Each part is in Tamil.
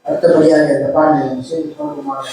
அடுத்தபடியாக இந்த பாடலை செய்து கொள்ளுமாறு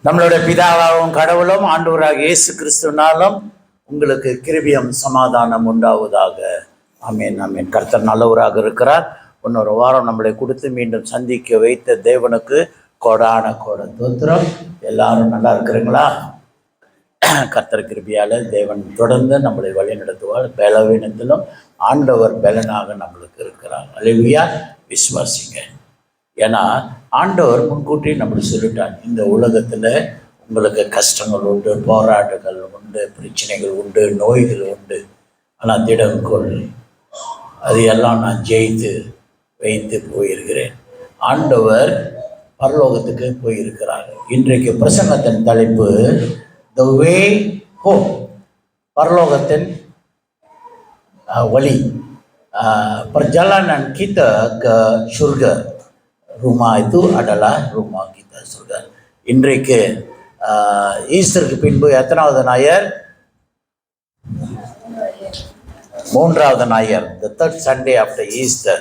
நம்மளுடைய பிதாவாகவும் கடவுளும் ஆண்டவராக இயேசு கிறிஸ்துவினாலும் உங்களுக்கு கிருபையும் சமாதானம் உண்டாவதாக. ஆமேன் ஆமேன். கர்த்தர் நல்லவராக இருக்கிறார். இன்னொரு வாரம் நம்மளை கொடுத்து மீண்டும் சந்திக்க வைத்த தேவனுக்கு கோடான கோட தோத்திரம். எல்லாரும் நல்லா இருக்கிறீங்களா? கர்த்தர் கிருபையால் தேவன் தொடர்ந்து நம்மளை வழி நடத்துவார். பலவீனத்திலும் ஆண்டவர் பலனாக நம்மளுக்கு இருக்கிறார். அல்லேலூயா. விசுவாசிங்க. ஏன்னா ஆண்டவர் முன்கூட்டி நம்மளுக்கு சொல்லிட்டார், இந்த உலகத்தில் உங்களுக்கு கஷ்டங்கள் உண்டு, போராட்டங்கள் உண்டு, பிரச்சனைகள் உண்டு, நோய்கள் உண்டு. ஆனால் திடங்கொள், அது எல்லாம் நான் ஜெயித்து வைத்து போயிருக்கிறேன். ஆண்டவர் பரலோகத்துக்கு போயிருக்கிறார். இன்றைக்கு பிரசங்கத்தின் தலைப்பு த வே ஹோம், பரலோகத்தின் வழி. perjalanan kita ke surga. Rumah itu adalah rumah kita surga. இன்றைக்கு ஈஸ்டருக்கு பின்பு எத்தனாவது ஞாயிறு? மூன்றாவது ஞாயிறு, the third Sunday after Easter.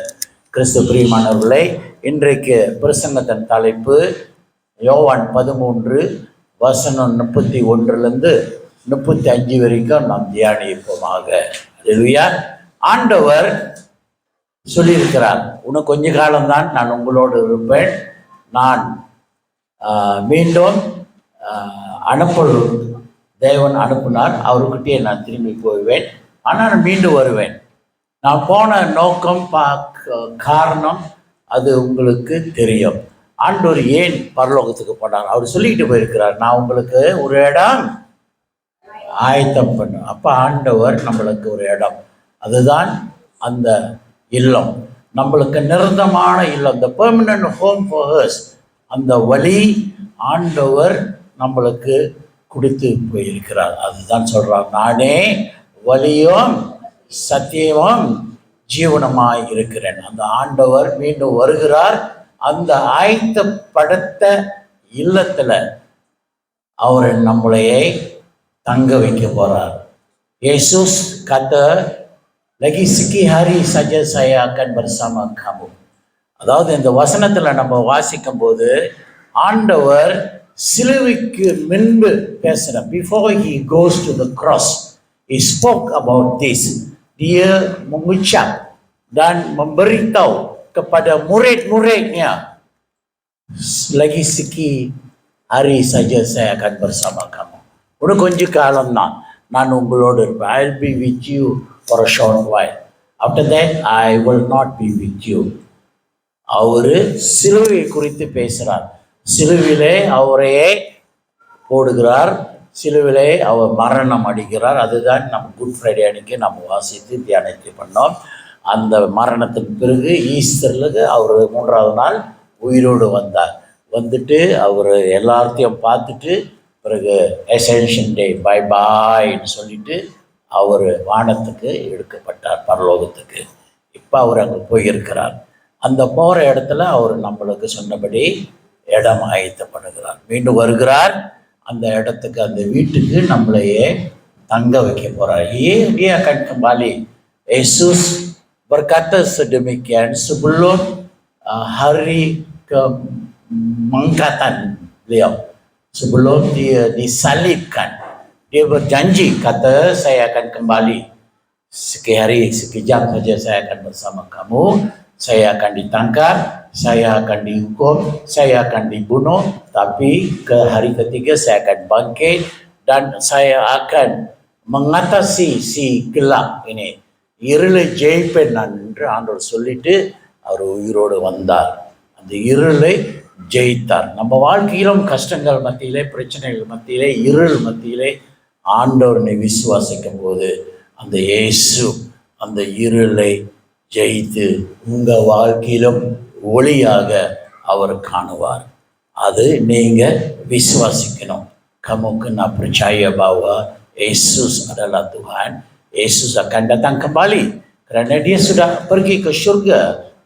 கிறிஸ்து பிரியமானவர்களே, இன்றைக்கு பிரசங்கத்தின் தலைப்பு யோவான் 13 வசனம் 31 35 வரைக்கும் நாம் தியானிப்போமாக. அல்லேலூயா. ஆண்டவர் சொல்லியிருக்கிறார், இன்னும் கொஞ்ச காலம்தான் நான் உங்களோடு இருப்பேன், நான் மீண்டும் தேவன் அனுப்பினார், அவர்கிட்டயே நான் திரும்பி போவேன், ஆனால் நான் மீண்டும் வருவேன். நான் போன நோக்கம் காரணம் அது உங்களுக்கு தெரியும். ஆண்டவர் ஏன் பரலோகத்துக்கு போனார்? அவர் சொல்லிக்கிட்டு போயிருக்கிறார், நான் உங்களுக்கு ஒரு இடம் ஆயத்தம் பண்ண. அப்போ ஆண்டவர் நம்மளுக்கு ஒரு இடம், அதுதான் அந்த இல்லம், நம்மளுக்கு நிரந்தரமான இல்லம், the permanent home for us. அந்த வழி ஆண்டவர் நம்மளுக்கு கொடுத்து போயிருக்கிறார். அதுதான் சொல்றார், நானே வழியும் சத்தியமும் ஜீவனமாய் இருக்கிறேன். அந்த ஆண்டவர் மீண்டும் வருகிறார். அந்த ஆயத்தப்படுத்த இல்லத்துல அவர் நம்மளையே தங்க வைக்க போறார். Yesus kata, lagi sikit hari saja saya akan bersama kamu. அதாவது இந்த வசனத்துல நம்ம வாசிக்கும் போது ஆண்டவர் சிலுவைக்கு முன்பு பேசுறார். Before he goes to the cross, he spoke about this. Dia mengucap dan memberitahu kepada murid-muridnya, lagi sikit hari saja saya akan bersama kamu. இன்னும் கொஞ்ச காலம் தான் நான் உங்களோடு இருப்பேன். I'll be with you for a short while. After that, I will not be with you. அவரு சிலுவை குறித்து பேசுகிறார். சிலுவிலே அவரையே போடுகிறார், சிலுவிலே அவர் மரணம் அடைகிறார். அதுதான் நம்ம குட் ஃப்ரைடே அன்னைக்கு நம்ம வாசித்து தியானத்தை பண்ணோம். அந்த மரணத்தின் பிறகு ஈஸ்டருக்கு அவர் 3வது நாள் உயிரோடு வந்தார். வந்துட்டு அவர் எல்லாத்தையும் பார்த்துட்டு பிறகு அசென்ஷன் டே பை பாய்ன்னு சொல்லிட்டு அவர் வானத்துக்கு எடுக்கப்பட்டார், பரலோகத்துக்கு. இப்போ அவர் அங்கே போயிருக்கிறார். அந்த போகிற இடத்துல அவர் நம்மளுக்கு சொன்னபடி இடம் ஆயத்தப்படுகிறார். மீண்டும் வருகிறார், அந்த இடத்துக்கு, அந்த வீட்டுக்கு நம்மளையே தங்க வைக்க போகிறார். Dia akan kembali. Yesus berkata sedemikian sebelum hari keangkatan beliau, sebelum dia disalibkan. Dia berjanji, kata, saya akan kembali. Sekejap saja saya akan bersama kamu. Saya akan ditangkap, saya akan dihukum, saya akan dibunuh, tapi ke hari ketiga saya akan bangkit dan saya akan mengatasi si gelap ini. இருளை ஜெயிப்பேன் நான் என்று ஆண்டவர் சொல்லிட்டு அவர் உயிரோடு வந்தார். அந்த இருளை ஜெயித்தார். நம்ம வாழ்க்கையிலும் கஷ்டங்கள் மத்தியிலே, பிரச்சனைகள் மத்தியிலே, இருள் மத்தியிலே ஆண்டவரை விசுவாசிக்கும் போது அந்த இயேசு அந்த இருளை ஜெயித்து உங்கள் வாழ்க்கையிலும் ஒளியாக அவர் காணுவார். அது நீங்கள் விசுவாசிக்கணும். Kamu kena percaya bahwa Yesus adalah Tuhan. Yesus akan datang kembali kerana dia sudah pergi ke syurga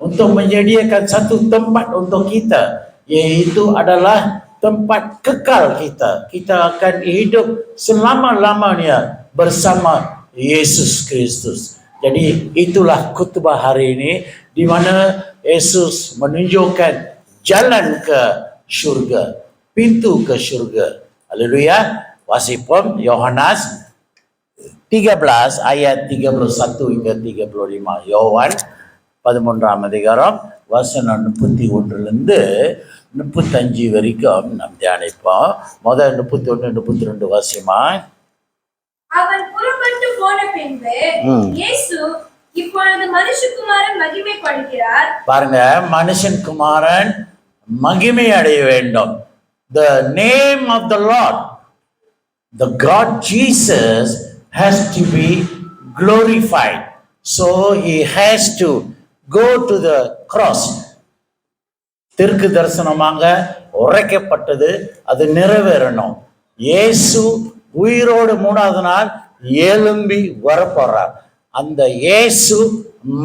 untuk menyediakan satu tempat untuk kita, iaitu adalah tempat kekal kita. Kita akan hidup selama-lamanya bersama Yesus Kristus. Jadi itulah khutbah hari ini di mana Yesus menunjukkan jalan ke syurga, pintu ke syurga. Haleluya. Wasipun Yohanes 13 ayat 31 hingga 35. Yohan 13 அதிகாரம் வசனம் 31லிருந்து 35 வரைக்கும் நாம் தியானிப்போம். முதல் 31 32 வாசிமா. அவன் புறப்பட்டு போன பின்பு இயேசு இப்பொழுது மனுஷகுமாரன் மகிமைப்படுகிறார். பாருங்க, மனுஷன் குமாரன் மகிமை அடைய வேண்டும். The name of the Lord, the God Jesus, has to be glorified. So he has to go to the cross. திருக்கு தரிசனமாக உரைக்கப்பட்டது, அது நிறைவேறணும். இயேசு உயிரோடு 3வது நாள் எழும்பி வரப்போறார். அந்த இயேசு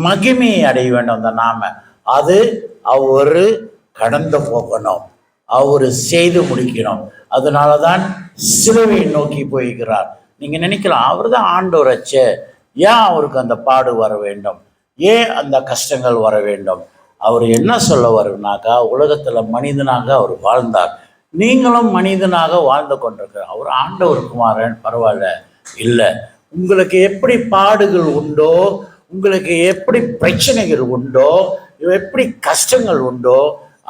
மகிமை அடைய வேண்டும். அந்த நாம அது அவரு கடந்து போகணும், அவரு செய்து முடிக்கணும். அதனால தான் சிலுவையை நோக்கி போய்கிறார். நீங்க நினைக்கலாம், அவர் தான் ஆண்டவராச்சே, ஏன் அவருக்கு அந்த பாடு வர வேண்டும், ஏன் அந்த கஷ்டங்கள் வர வேண்டும்? அவர் என்ன சொல்ல வருனாக்கா, உலகத்துல மனிதனாக அவர் வாழ்ந்தார், நீங்களும் மனிதனாக வாழ்ந்து கொண்டிருக்கிறார். அவர் ஆண்டவர் குமாரன், பரவாயில்ல. இல்லை, உங்களுக்கு எப்படி பாடுகள் உண்டோ, உங்களுக்கு எப்படி பிரச்சனைகள் உண்டோ, எப்படி கஷ்டங்கள் உண்டோ,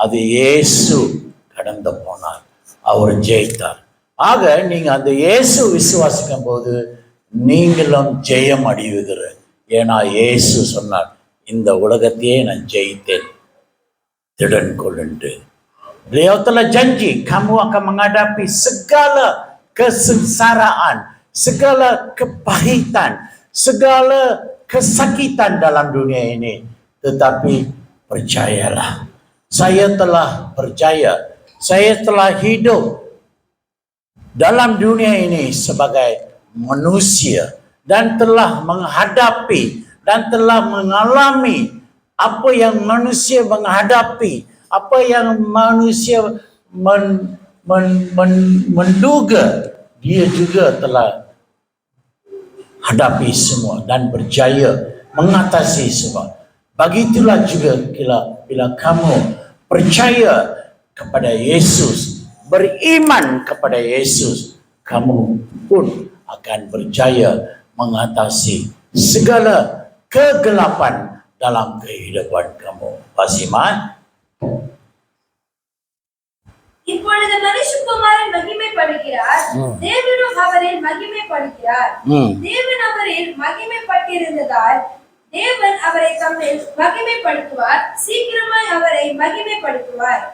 அது இயேசு கடந்து போனார், அவர் ஜெயித்தார். ஆக நீங்க அந்த இயேசு விசுவாசிக்கும் போது நீங்களும் ஜெயம் அடைவீர்கள். ஏன்னா இயேசு சொன்னார், இந்த உலகத்தையே நான் ஜெயித்தேன், திடன் கொள்ளுண்டு. Beliau telah janji, kamu akan menghadapi segala kesengsaraan, segala kepahitan, segala kesakitan dalam dunia ini. Tetapi percayalah, saya telah percaya, saya telah hidup dalam dunia ini sebagai manusia dan telah menghadapi dan telah mengalami apa yang manusia menghadapi, apa yang manusia menduga, dia juga telah hadapi semua dan berjaya mengatasi semua. Begitulah juga bila kamu percaya kepada Yesus, beriman kepada Yesus, kamu pun akan berjaya mengatasi segala kegelapan dalam kehidupan kamu. Pasiman. இப்பொழுது மனுஷகுமாரன் மகிமைப்படுகிறார், தேவனும் அவரில் மகிமைப்படுகிறார். தேவன் அவரில் மகிமைப்பட்டிருந்ததால் தேவன் அவரை தம்மில் மகிமைப்படுத்துவார், சீக்கிரமாய் அவரை மகிமைப்படுத்துவார்.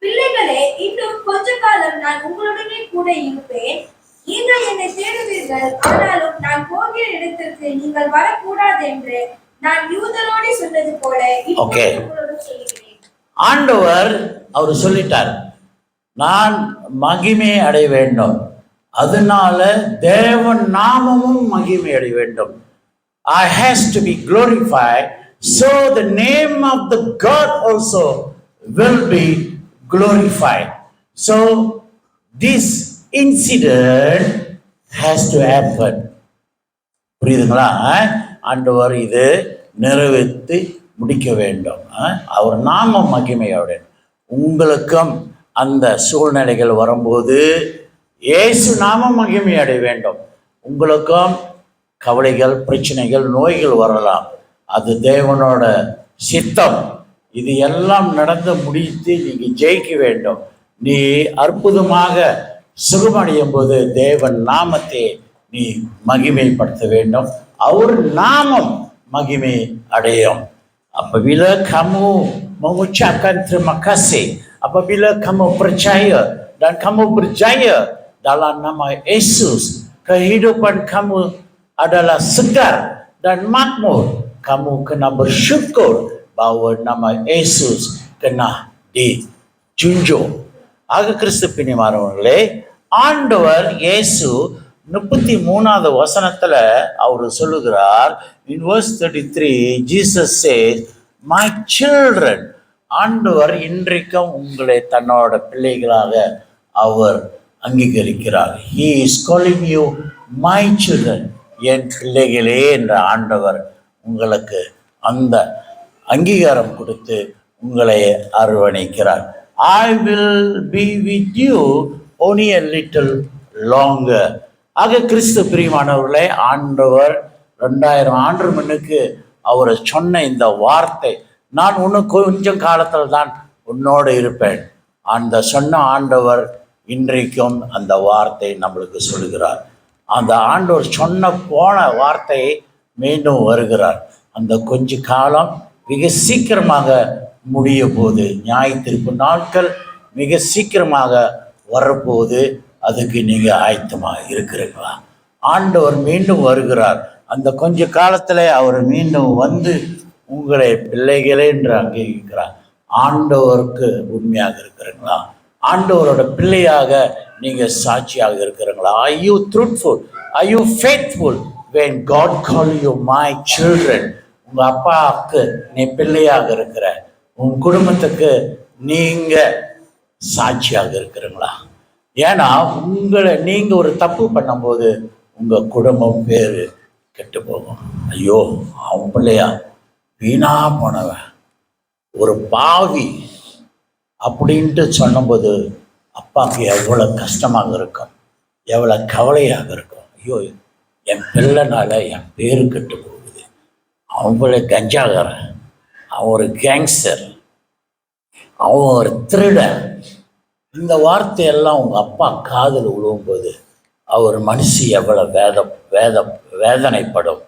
பிள்ளைகளே, இன்னும் கொஞ்ச காலம் நான் உங்களுடனே கூட இருப்பேன். நீங்கள் என்னை தேடுவீர்கள், ஆனாலும் நான் போகிற இடத்திற்கு நீங்கள் வரக்கூடாது என்று நான் யூதரோடு சொன்னது போல உங்களோடு சொல்கிறேன். ஆண்டவர் அவர் சொல்லிட்டார், நான் மகிமை அடைய வேண்டும், அதனால தேவன் நாமமும் மகிமை அடைய வேண்டும். I has to be glorified, so the name of the God also will be glorified. So this incident has to happen. புரியுதுங்களா? ஆண்டவர் இது நிறைவேற்றி முடிக்க வேண்டும். அவர் நாமம் மகிமையோடு உங்களுக்கும் அந்த சூழ்நிலைகள் வரும்போது இயேசு நாமம் மகிமை அடைய வேண்டும். உங்களுக்கும் கவலைகள், பிரச்சனைகள், நோய்கள் வரலாம், அது தேவனோட சித்தம். இது எல்லாம் நடந்து முடித்து நீங்க ஜெயிக்க வேண்டும். நீ அற்புதமாக சுகமடையும் போது தேவன் நாமத்தை நீ மகிமைப்படுத்த வேண்டும், அவர் நாமம் மகிமை அடையும். Apabila kamu mengucapkan terima kasih Apabila kamu percaya dan kamu berjaya dalam nama Yesus, kehidupan kamu adalah segar dan makmur. Kamu kena bersyukur bahwa nama Yesus kena dijunjung. ஆக கிறிஸ்து பிரியமானவர்களே, ஆண்டவர் இயேசு 33வது வசனத்துல அவர் சொல்லுகிறார், in verse 33 Jesus says, my children. ஆண்டவர் இன்றைக்கும் உங்களை தன்னோட பிள்ளைகளாக அவர் அங்கீகரிக்கிறார். He is calling you my children. என் பிள்ளைகளே என்ற ஆண்டவர் உங்களுக்கு அந்த அங்கீகாரம் கொடுத்து உங்களை அரவணைக்கிறார். I will be with you only a little longer. ஆக கிறிஸ்து பிரியமானவர்களே, ஆண்டவர் 2000 ஆண்டு முன்னுக்கு அவர் சொன்ன இந்த வார்த்தை, நான் இன்னும் கொஞ்சம் காலத்தில் தான் உன்னோடு இருப்பேன். அந்த சொன்ன ஆண்டவர் இன்றைக்கும் அந்த வார்த்தை நம்மளுக்கு சொல்லுகிறார். அந்த ஆண்டவர் சொன்ன போன வார்த்தையை மீண்டும் வருகிறார். அந்த கொஞ்ச காலம் மிக சீக்கிரமாக முடிய போது, நியாயத்தீர்ப்பு நாட்கள் மிக சீக்கிரமாக வரப்போது. அதுக்கு நீங்கள் ஆயத்தமாக இருக்கிறீங்களா? ஆண்டவர் மீண்டும் வருகிறார். அந்த கொஞ்ச காலத்தில் அவர் மீண்டும் வந்து உங்களை பிள்ளைகளே என்று அங்கீகரிக்கிறார். ஆண்டவருக்கு உண்மையாக இருக்கிறீங்களா? ஆண்டவரோட பிள்ளையாக நீங்கள் சாட்சியாக இருக்கிறீங்களா? Are you truthful? Are you faithful when God call you my children? உங்கள் அப்பாவுக்கு நீ பிள்ளையாக இருக்கிற, உன் குடும்பத்துக்கு நீங்கள் சாட்சியாக இருக்கிறீங்களா? ஏன்னா நீங்கள் ஒரு தப்பு பண்ணும்போது உங்கள் குடும்பம் பேர் கெட்டு போகும். ஐயோ, அவன் பிள்ளையா வீணா போனவன், ஒரு பாவி அப்படின்ட்டு சொன்னபோது அப்பாவுக்கு எவ்வளோ கஷ்டமாக இருக்கும், எவ்வளோ கவலையாக இருக்கும். ஐயோ, என் பிள்ளைனால என் பேரு கெட்டு போகுது, அவன் பிள்ளை கஞ்சாகாரன், அவன் ஒரு கேங்ஸ்டர், அவன் ஒரு திருடன். இந்த வார்த்தையெல்லாம் உங்கள் அப்பா காதில் விழுவும்போது அவர் மனசு எவ்வளோ வேதனைப்படும்.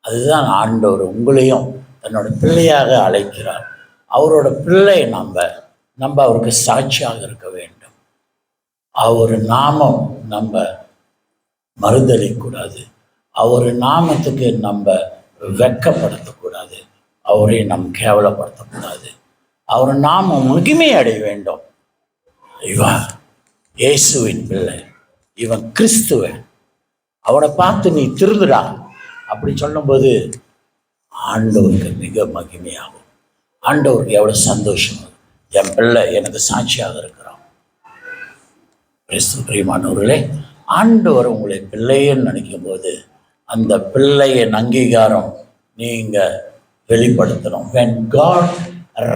அதுதான் ஆண்டவர் உங்களையும் தன்னோட பிள்ளையாக அழைக்கிறார். அவரோட பிள்ளை நம்ம அவருக்கு சாட்சியாக இருக்க வேண்டும். அவர் நாமம் நம்ம மறுதளிக்கூடாது. அவர் நாமத்துக்கு நம்ம வெட்கப்படுத்தக்கூடாது. அவரை கேவலப்படுத்தக்கூடாது. அவர் நாமம் மகிமை அடைய வேண்டும். இவன் இயேசுவின் பிள்ளை, இவன் கிறிஸ்துவன், அவனை பார்த்து நீ திருந்துடா அப்படி சொல்லும்போது ஆண்டவருக்கு மிக மகிமையாகும். ஆண்டவருக்கு எவ்வளோ சந்தோஷம், என் பிள்ளை எனக்கு சாட்சியாக இருக்கிறான். கிறிஸ்து பிரியமானவர்களே, ஆண்டவர் உங்களை பிள்ளைன்னு நினைக்கும் போது அந்த பிள்ளையின் அங்கீகாரம் நீங்கள் வெளிப்படுத்தணும். When God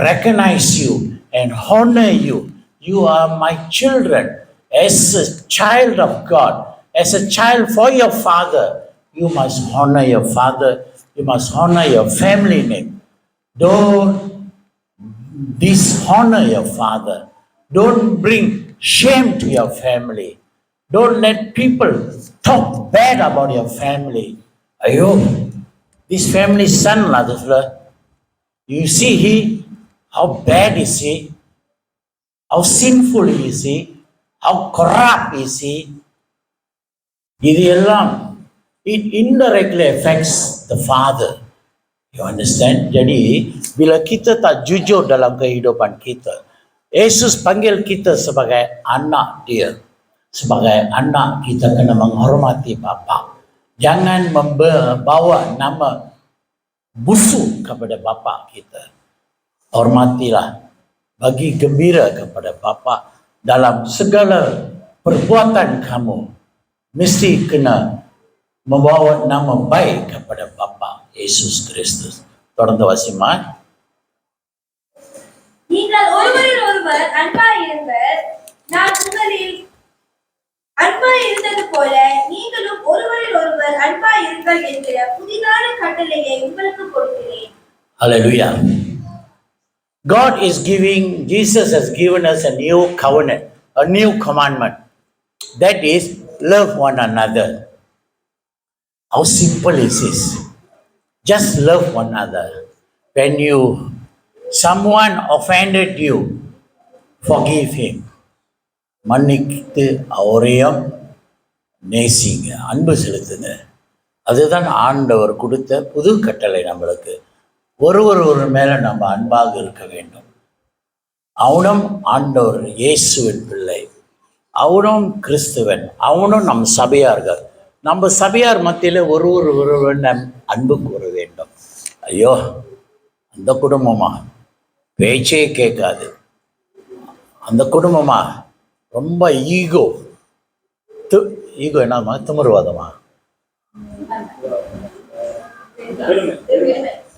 recognize you and honor you, you are my children. As a child of God, as a child for your father, you must honor your father. You must honor your family name. Don't dishonor your father. Don't bring shame to your family. Don't let people talk bad about your family. Ayo, this family son, you see how bad is he? How sinful is he? How corrupt is he? It indirectly affects the father. You understand? Jadi bila kita tak jujur dalam kehidupan kita, Yesus panggil kita sebagai anak dia. Sebagai anak kita kena menghormati bapa. Jangan membawa nama busuk kepada bapa kita. Hormatilah, bagi gembira kepada bapa. Dalam segala perbuatan kamu mesti kena membawa nama baik kepada Bapa Yesus Kristus. தொடர்ந்து வாசிமா. நீங்கள் ஒருவரில் ஒருவர் அன்பாயிருங்கள். நான் உங்களில் அன்பாயிருந்தது போல நீங்களும் ஒருவரில் ஒருவர் அன்பாயிருங்கள் என்கிற புதிதான கட்டளையை உங்களுக்கு கொடுக்கிறேன். Hallelujah. God is giving, Jesus has given us a new covenant, a new commandment. That is, love one another. How simple is this? Just love one another. When someone offended you, forgive him. மன்னித்து அவரையும் நேசிங்க, அன்பு செலுத்துங்க. அதுதான் ஆண்டவர் கொடுத்த புது கட்டளை நம்மளுக்கு. ஒரு மேலே நம்ம அன்பாக இருக்க வேண்டும். அவனும் ஆண்டவர் இயேசுவின் பிள்ளை, அவனும் கிறிஸ்துவன், அவனும் நம் சபையார்கள். நம்ம சபையார் மத்தியில் ஒருவன் அன்பு கூற வேண்டும். ஐயோ, அந்த குடும்பமா பேச்சே கேட்காது, அந்த குடும்பமா ரொம்ப ஈகோ என்னமா திமிர்வாதமா,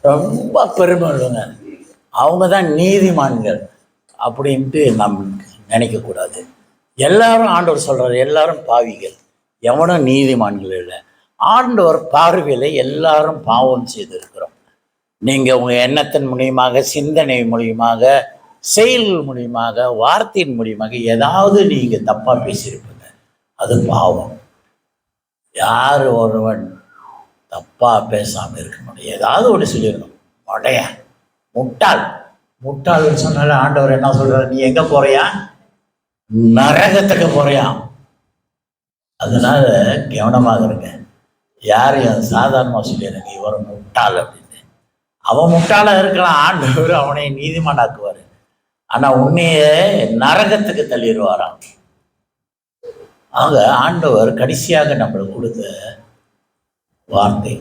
ரொம்ப பெருமை உள்ளவங்க, அவங்க தான் நீதிமான்கள் அப்படின்ட்டு நம் நினைக்கக்கூடாது. எல்லாரும் ஆண்டவர் சொல்கிறார், எல்லாரும் பாவிகள், எவனும் நீதிமான்கள் இல்லை. ஆண்டவர் பார்வையில் எல்லாரும் பாவம் செய்திருக்கிறோம். நீங்கள் உங்கள் எண்ணத்தின் மூலியமாக, சிந்தனை மூலியமாக, செயல்கள் மூலியமாக, வார்த்தையின் மூலியமாக ஏதாவது நீங்கள் தப்பாக பேசியிருப்பீங்க, அது பாவம். யார் ஒருவன் தப்பாக பேசாமல் இருக்க முடியும்? ஏதாவது ஒன்று சொல்லிடணும். உடைய முட்டாள்னு சொன்னால ஆண்டவர் என்ன சொல்கிறார்? நீ எங்கே போறியா? நரகத்துக்கு போறியா? அதனால கவனமாக இருங்க. யாரையும் சாதாரணமாக சொல்லிடுங்க இவரை முட்டாள் அப்படின்னு. அவன் முட்டாளாக இருக்கலாம், ஆண்டவர் அவனை நீதிமானாக்குவார். ஆனால் உன்னையே நரகத்துக்கு தள்ளிடுவாராம். ஆக ஆண்டவர் கடைசியாக நம்மளுக்கு கொடுத்த வார்த்தை,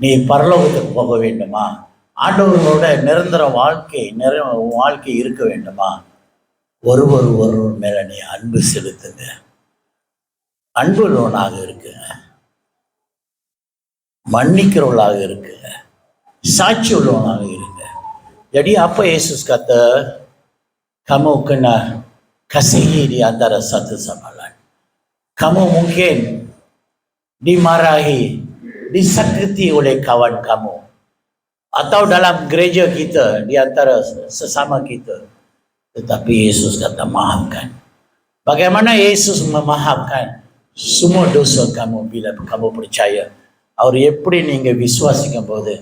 நீ பரலோகத்துக்கு போக வேண்டுமா? ஆண்டவர்களோட நிரந்தர வாழ்க்கை இருக்க வேண்டுமா? ஒருவர் மேலே நீ அன்பு செலுத்துங்க, அன்பு உள்ளவனாக இருக்குங்க, மன்னிக்கிறவர்களாக இருக்குங்க, சாட்சி உள்ளவனாக இருங்க. jadi apa Yesus kata, kamu kena kasihi di antara satu sama lain. Kamu mungkin dimarahi, disakiti oleh kawan kamu, atau dalam gereja kita, di antara sesama kita. Tetapi Yesus kata maafkan. Bagaimana Yesus memaafkan semua dosa kamu bila kamu percaya? அவர் எப்படி நீங்கள் விசுவாசிக்கும் போது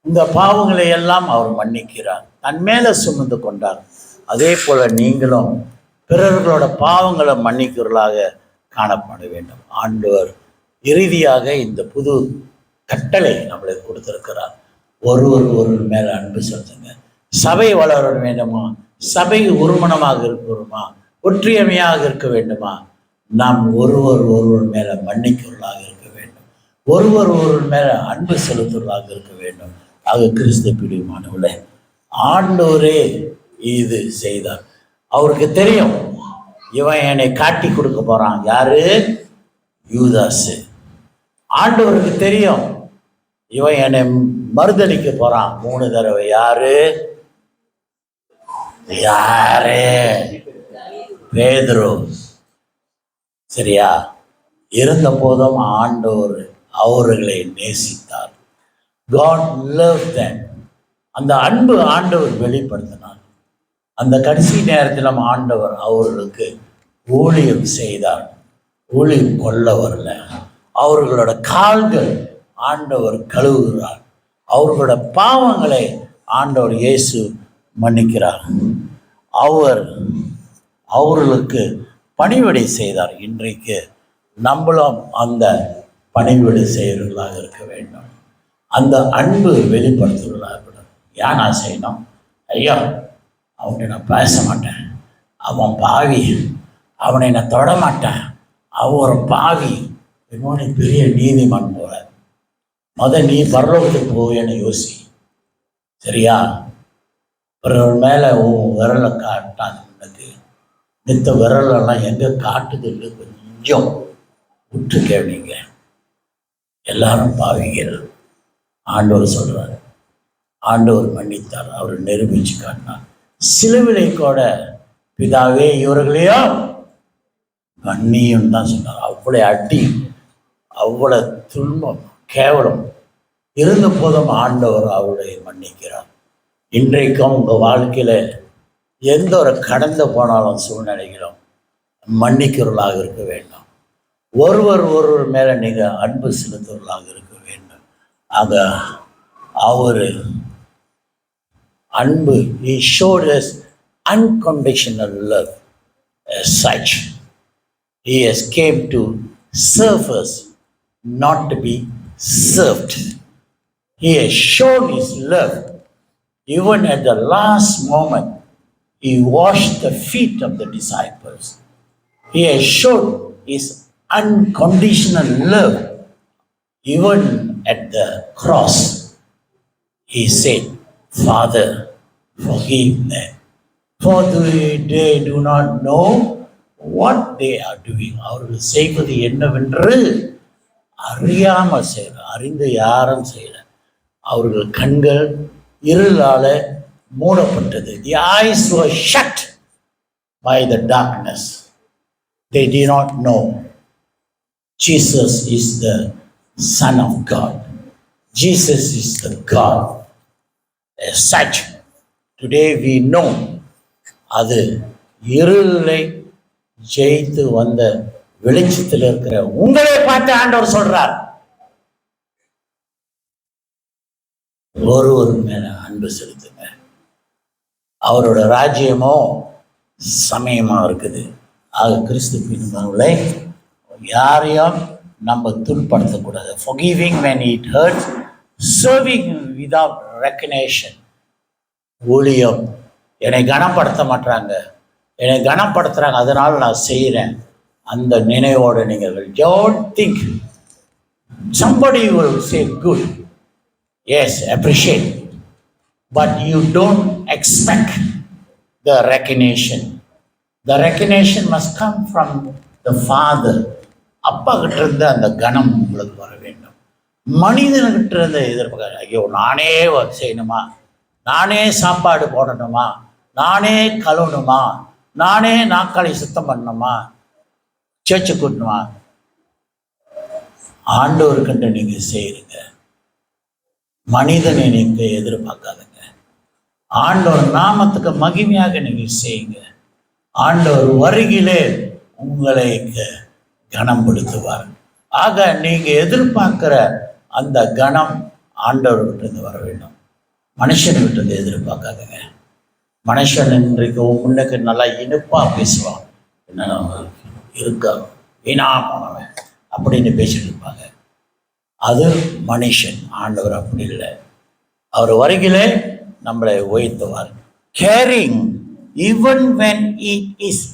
இந்த பாவங்களை எல்லாம் அவர் மன்னிக்கிறார், தன் மேலே சுமந்து கொண்டார். அதே போல நீங்களும் பிறர்களோட பாவங்களை மன்னிக்கிறவர்களாக காணப்பட வேண்டும். ஆண்டவர் இறுதியாக இந்த புது கட்டளை நம்மளுக்கு கொடுத்திருக்கிறார். ஒருவர் மேலே அன்பு செலுத்துங்க. சபை வளர வேண்டுமா? சபை ஒருமனமாக இருக்கணுமா? ஒற்றியமையாக இருக்க வேண்டுமா? நாம் ஒருவர் மேலே மன்னிக்கிறவர்களாக இருக்க வேண்டும். ஒருவர் மேலே அன்பு செலுத்துவதாக இருக்க வேண்டும். ஆக கிறிஸ்து பிரியமானவர்களே, ஆண்டவரே இது செய்தார். அவருக்கு தெரியும் இவன் என்னை காட்டி கொடுக்க போறான். யாரு? யூதாசு. ஆண்டவருக்கு தெரியும் இவன் என்னை மறுதளிக்க போறான் 3 தடவை. யாரு? பேதுரு. சரியா? இருந்த போதும் ஆண்டவர் அவர்களை நேசித்தார். God loved them. அந்த அன்பு ஆண்டவர் வெளிப்படுத்தினார். அந்த கடைசி நேரத்தில் ஆண்டவர் அவர்களுக்கு ஊழியம் செய்தார். ஊழியம் கொள்ள வரல, அவர்களோட கால்கள் ஆண்டவர் கழுவுகிறார். அவர்களோட பாவங்களை ஆண்டவர் இயேசு மன்னிக்கிறார். அவர்களுக்கு பணிவிடை செய்தார். இன்றைக்கு நம்மளும் அந்த பணிவிடை செய்கிறவர்களாக இருக்க வேண்டும். அந்த அன்பு வெளிப்படுத்துவதாக இருக்கணும். ஏன் நான் செய்யணும்? ஐயா, அவன்கிட்ட நான் பேச மாட்டேன், அவன் பாவி, அவனை நான் தொட மாட்டேன், அவன் ஒரு பாவி, என்னோட பெரிய நீதிமான் போல. நீ பரலோகத்துக்கு போவேன்னு யோசி. சரியா? பிறர் மேலே விரலை காட்டாது. உனக்கு மித்த விரலெல்லாம் எங்கே காட்டுதுன்னு கொஞ்சம் விட்டு கேட்டீங்க. எல்லாரும் பாவிகள். ஆண்டவர் சொல்கிறார், ஆண்டவர் மன்னித்தார், அவர் நிரூபிச்சு காட்டினார். சிலுவிலை கூட பிதாவே இவர்களையோ மன்னியும் தான் சொன்னார். அவ்வளோ அடி, அவ்வளோ துன்பம், கேவலம் இருந்த போதும் ஆண்டவர் அவருடைய மன்னிக்கிறார். இன்றைக்கும் உங்கள் வாழ்க்கையில் எந்த ஒரு கடந்து போனாலும் சூழ்நிலைகளும் மன்னிக்கிறவர்களாக இருக்க வேண்டும். ஒருவர் மேலே நீங்கள் அன்பு செலுத்துவர்களாக இருக்க வேண்டும். ஆக அவர் அன்பு, he showed us unconditional love as such. He has came to serve us, not to be served. He has shown his love. Even at the last moment, he washed the feet of the disciples. He has shown his unconditional love. Even at the cross, he said, Father, forgive them, for they do not know what they are doing. அவர்கள் செய்வது என்னவென்று அறியாமல் செய்யற, அறிந்து யாரும் செய்யற. அவர்கள் கண்கள் இருளால மூடப்பட்டது. The eyes were shut by the darkness. They did not know Jesus is the Son of God. Jesus is the God. As such, today we know அது இருளை ஜெயித்து வந்த வெளிச்சத்தில் இருக்கிற உங்களை பார்த்து ஆண்டவர் சொல்றார், ஒருவர் மேல அன்பு செலுத்துங்க. அவரோட ராஜ்யமோ சமயமா இருக்குது. ஆக கிறிஸ்து பின்புகளை யாரையும் நம்ம துன்படுத்தக்கூடாது. Forgiving when it hurts, serving without recognition. ஊழியம், என்னை கனப்படுத்த மாட்டாங்க, என்னை கனப்படுத்துறாங்க, அதனால நான் செய்கிறேன். அந்த நினைவோடு நீங்கள் don't think. Somebody will say good, yes, appreciate, but you don't expect the recognition. The recognition must come from the Father. அப்பா கிட்ட இருந்து அந்த கனம் உங்களுக்கு வர வேண்டும். மனிதன்கிட்ட இருந்து எதிர்பார்க்க, ஐயோ நானே செய்யணுமா, நானே சாப்பாடு போடணுமா, நானே கழுவணுமா, நானே நாக்காளி சுத்தம் பண்ணணுமா, சர்ச்சு கூட்டணுமா. ஆண்டவர்கிட்ட நீங்க செய்யுங்க. மனிதனை நீங்க எதிர்பார்க்காதுங்க. ஆண்டவர் நாமத்துக்கு மகிமையாக நீங்க செய்யுங்க. ஆண்டவர் வருகிலே உங்களை கனப்படுத்துவார். ஆக நீங்க எதிர்பார்க்கிற அந்த கனம் ஆண்டவர்கிட்ட இருந்து வர வேண்டும். மனுஷன்கிட்ட இருந்து எதிர்பார்க்காதுங்க. மனுஷன் இன்றைக்கு முன்னுக்கு நல்லா இனிப்பா பேசுவான், என்ன இருக்கா வீணா போனவன் அப்படின்னு பேசிட்டு இருப்பாங்க. அது மனுஷன். ஆண்டவர் அப்படி இல்லை. அவர் வருகிலே நம்மளை உயர்த்துவார். Caring even when it is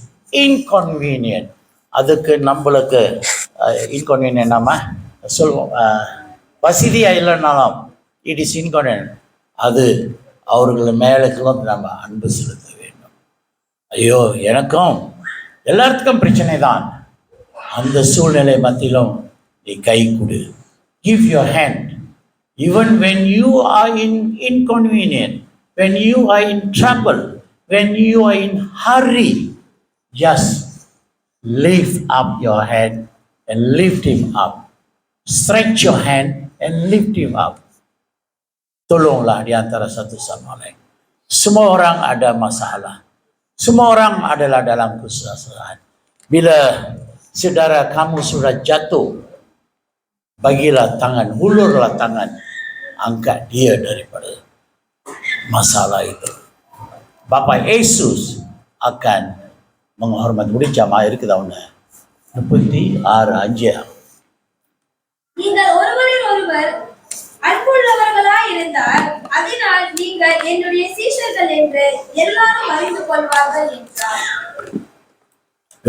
inconvenient. அதுக்கு நம்மளுக்கு இன்கன்வீனியன்ட் நம்ம சொல்லுவோம், வசதியாக இல்லைனாலும் இட் இஸ் இன்கன்வீனியன்ட். அது அவர்கள் மேலுக்கும் நம்ம அன்பு செலுத்த வேண்டும். ஐயோ எனக்கும் எல்லாத்துக்கும் பிரச்சனை தான். அந்த சூழ்நிலை மத்தியிலும் நீ கை கொடு. Give your hand. Even when you are in inconvenience, when you are in trouble, when you are in hurry, just lift up your hand and lift him up. Stretch your hand and lift him up. Tolonglah di antara satu sama lain. Semua orang ada masalah. Semua orang adalah dalam kesusahan. Bila saudara kamu sudah jatuh, bagilah tangan, hulurlah tangan, angkat dia daripada masalah itu. Bapa Yesus akan menghormati. Murid jamaah இருக்குதா ஒன்று 36:5. நீங்கள் ஒருவரில் ஒருவர் அன்புள்ளவர்களாய் இருந்தால் அதனால் நீங்கள் என்னுடைய சீஷர்கள் என்று எல்லாரும் அறிந்து கொள்வார்கள் என்றார்.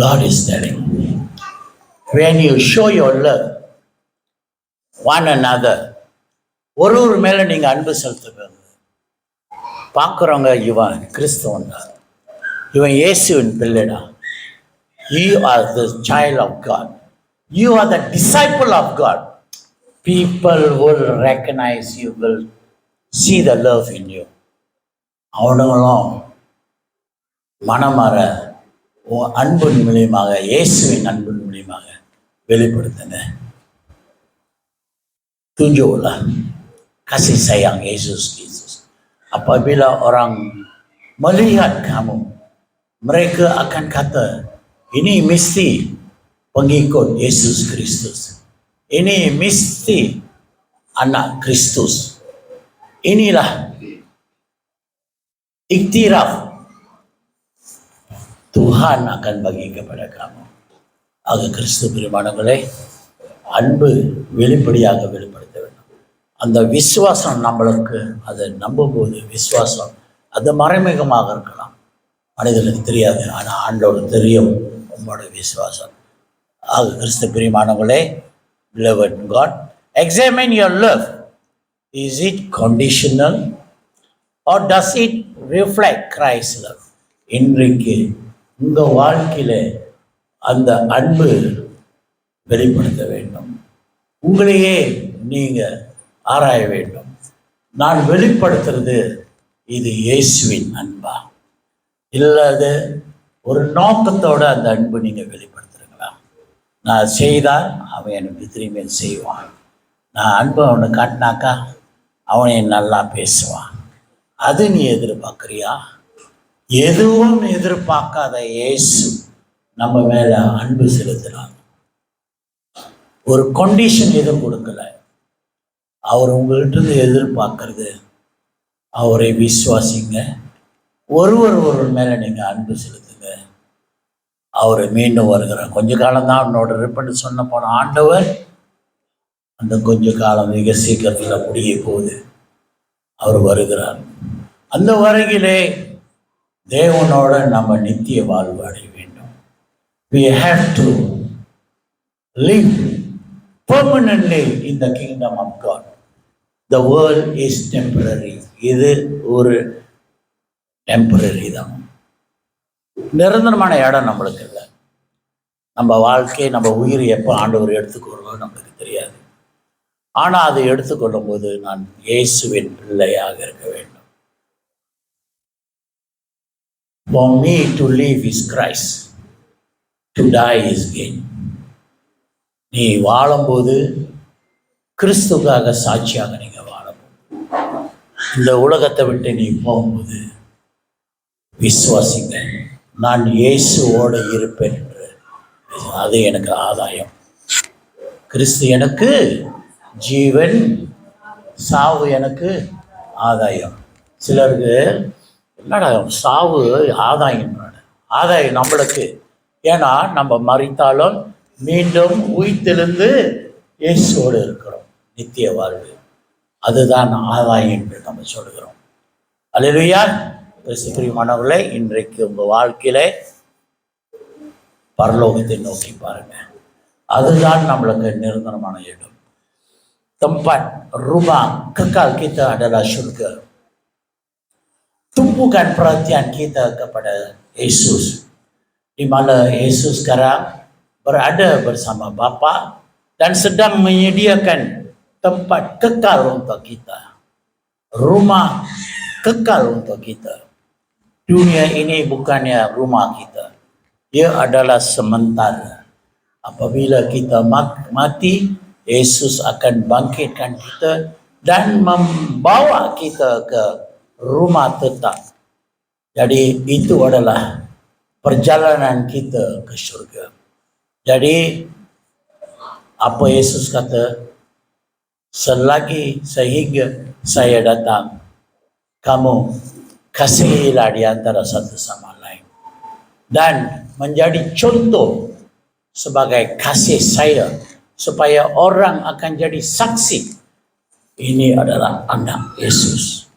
God is telling, when you show your love one another, ஒரு மேல நீங்க அன்பு செலுத்துங்க. பார்க்குறவங்க இவன் கிறிஸ்தவன் தான், இவன் இயேசுவின் பிள்ளைடா, you are the child of God, you are the disciple of God. People will recognize you, will see the love in you. அவனுங்களும் மனமாற அன்பின் மூலியமாக, இயேசுவின் அன்பின் மூலியமாக வெளிப்படுத்துங்க. Tunjuklah kasih sayang Yesus Kristus. Apabila orang melihat kamu, mereka akan kata, ini mesti pengikut Yesus Kristus. Ini mesti anak Kristus. Inilah iktiraf Tuhan akan bagi kepada kamu. ஆக கிறிஸ்து பிரியமானவர்களே, அன்பு வெளிப்படையாக வெளிப்படுத்த வேண்டும். அந்த விசுவாசம் நம்மளுக்கு, அதை நம்பும்போது விசுவாசம் அது மறைமுகமாக இருக்கலாம், மனிதனுக்கு தெரியாது, ஆனால் ஆண்டவருக்கு தெரியும் உங்களோட விசுவாசம். ஆக கிறிஸ்து பிரியமானவர்களே, beloved God, examine your love. Is it conditional or does it reflect Christ's love? இன்றைக்கு உங்கள் வாழ்க்கையில் அந்த அன்பு வெளிப்படுத்த வேண்டும். உங்களையே நீங்கள் ஆராய வேண்டும். நான் வெளிப்படுத்துறது இது இயேசுவின் அன்பா, இல்லாது ஒரு நோக்கத்தோடு அந்த அன்பு நீங்கள் வெளிப்படுத்துறீங்களா? நான் செய்தால் அவன் எனக்கு திரும்பி செய்வான். நான் அன்பை அவனை காட்டினாக்கா அவனை நல்லா பேசுவான். அது நீ எதிர்பார்க்குறியா? எதுவும் எதிர்பார்க்காத இயேசு நம்ம மேலே அன்பு செலுத்தினார். ஒரு கண்டிஷன் எதுவும் கொடுக்கல. அவர் உங்கள்கிட்ட எதிர்பார்க்கறது அவரை விசுவாசிங்க, ஒருவர் மேலே நீங்கள் அன்பு செலுத்துங்க, அவரை மீண்டும் வருகிறார். கொஞ்ச காலம்தான் அவனோட இருப்பன்னு சொன்ன போன ஆண்டவர் அந்த கொஞ்ச காலம் மிக சீக்கிரத்தில் முடிய போகுது. அவர் வருகிறார். அந்த வருகையிலே தேவனோட நம்ம நித்திய வாழ்வு அடைய வேண்டும். We have to live permanently in the kingdom of God. The world is temporary. இது ஒரு டெம்பரரி தான், நிரந்தரமான இடம் நம்மளுக்கு இல்லை. நம்ம வாழ்க்கை, நம்ம உயிர் எப்போ ஆண்டவர் எடுத்துக்கொள்வோம் நம்மளுக்கு தெரியாது. ஆனால் அதை எடுத்துக்கொள்ளும் போது நான் இயேசுவின் பிள்ளையாக இருக்க வேண்டும். For me to live is Christ, to die is gain. நீ வாழும்போது கிறிஸ்துக்காக சாட்சியாக நீங்கள் வாழணும். இந்த உலகத்தை விட்டு நீ போகும்போது விசுவாசிங்க, நான் இயேசுவோடு இருப்பேன் என்று. அது எனக்கு ஆதாயம். கிறிஸ்து எனக்கு ஜீவன், சாவு எனக்கு ஆதாயம். சிலருக்கு என்னடா சாவு ஆதாயம், ஆதாயம் நம்மளுக்கு. ஏன்னா நம்ம மரித்தாலும் மீண்டும் உயிர்த்தெழுந்து இயேசுவோடு இருக்கிறோம், நித்திய வாழ்வு. அதுதான் ஆதாயம் என்று நம்ம சொல்கிறோம். அல்லேலூயா. கிறிஸ்து பிரியமானவர்களே, இன்றைக்கு உங்கள் வாழ்க்கையில பரலோகத்தை நோக்கி பாருங்க. அதுதான் நம்மளுக்கு நிரந்தரமான இடம். Tempat rumah kekal kita adalah syurga. Tumpukan perhatian kita kepada Yesus, di mana Yesus sekarang berada bersama Bapa dan sedang menyediakan tempat kekal untuk kita, rumah kekal untuk kita. Dunia ini bukannya rumah kita, dia adalah sementara. Apabila kita mati, Yesus akan bangkitkan kita dan membawa kita ke rumah tetap. Jadi itu adalah perjalanan kita ke syurga. Jadi apa Yesus kata, selagi sehingga saya datang, kamu kasihilah di antara satu sama lain dan menjadi contoh sebagai kasih saya, supaya orang akan jadi saksi ini adalah anak Yesus.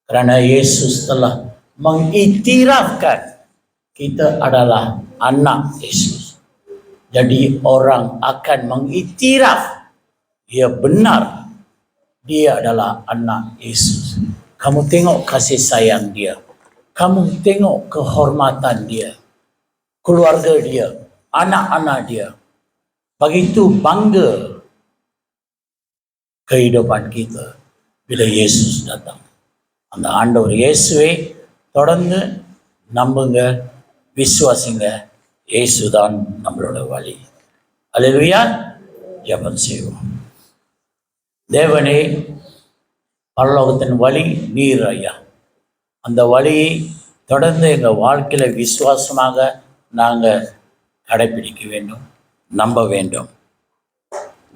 Karena Yesus telah mengiktirafkan kita adalah anak Yesus. Jadi orang akan mengiktiraf dia benar, dia adalah anak Yesus. Kamu tengok kasih sayang dia, kamu tengok kehormatan dia, keluarga dia, anak-anak dia. Begitu bangga kehidupan kita bila Yesus datang. அந்த ஆண்டவர் இயேசுவை தொடர்ந்து நம்புங்க, விசுவாசிங்க. இயேசுதான் நம்மளோட வழி. அல்லேலூயா. ஜெபம் செய்வோம். தேவனே, பரலோகத்தின் வழி நீர் ஐயா. அந்த வழியை தொடர்ந்து எங்கள் வாழ்க்கையில் விசுவாசமாக நாங்கள் கடைபிடிக்க வேண்டும், நம்ப வேண்டும்.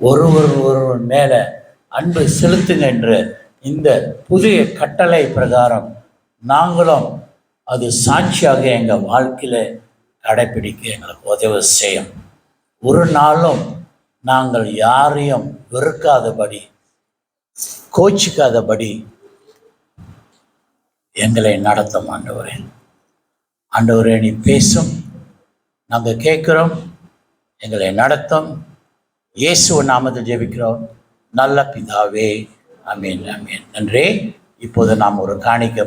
ஒருவர் மேலே அன்பு செலுத்துங்க என்ற இந்த புதிய கட்டளை பிரகாரம் நாங்களும் அது சாட்சியாக எங்கள் வாழ்க்கையில் கடைப்பிடிக்க எங்களுக்கு உதவி செய்யும். ஒரு நாளும் நாங்கள் யாரையும் வெறுக்காதபடி, கோச்சிக்காதபடி எங்களை நடத்தும் ஆண்டவரே. ஆண்டவரே, நீ பேசும், நாங்கள் கேட்குறோம், எங்களை நடத்தும். இயேசு நாமத்தில் ஜெபிக்கிறோம் நல்ல பிதாவே. ஆமென், ஆமென். நன்றி. இப்போது நாம் ஒரு காணிக்கை